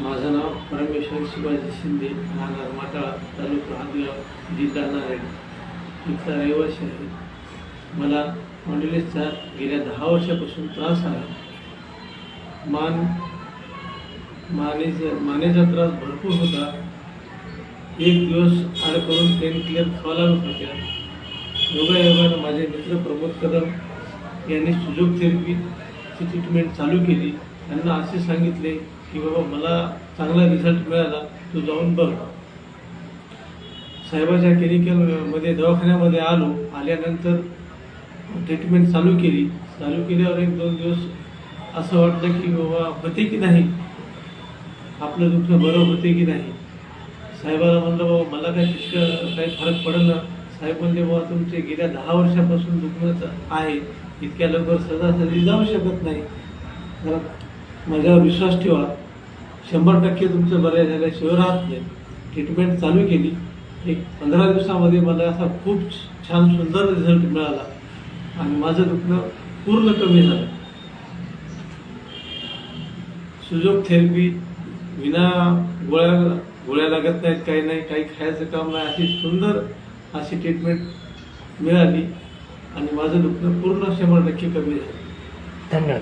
माझं नाव परमेश्वर शिवाजी शिंदे, राहणार माटाळा, तालुका हातगाव, जिल्हा नारायण इथला रहिवासी आहे. मला स्पॉन्डिलिसचा गेल्या 10 वर्षापासून त्रास आहे. मानेचा त्रास भरपूर होता. एक दिवस आड करून पेन क्लिअर खावा लागत होत्या. योगायोगानं माझे मित्र प्रमोद कदम यांनी सुजोग थेरपीची ट्रीटमेंट चालू केली. त्यांना असे सांगितले की बाबा मला चांगला रिझल्ट मिळाला, तू जाऊन बघ. साहेबाच्या क्लिनिकमध्ये दवाखान्यामध्ये आल्यानंतर ट्रीटमेंट चालू केल्यावर 1-2 दिवस असं वाटलं की बाबा होते की नाही, आपलं दुखणं बरं होते की नाही. साहेबाला म्हणलं बाबा मला काही फरक पडेल ना. साहेब म्हणले बाबा तुमचे गेल्या 10 वर्षापासून दुखणं आहे, इतक्या लवकर सहजासहजी जाऊ शकत नाही. तर माझ्यावर विश्वास ठेवा, 100% तुमचं बरं झाल्याशिवाय राहत नाही. ट्रीटमेंट चालू केली. एक 15 दिवसामध्ये मला असा खूप छान सुंदर रिझल्ट मिळाला आणि माझं दुखणं पूर्ण कमी झालं. सुजोग थेरपी विना गोळ्या लागत नाहीत, काही नाही, काही खायचं काम नाही, अशी सुंदर अशी ट्रीटमेंट मिळाली आणि माझं दुखणं पूर्ण 100% कमी झालं. धन्यवाद.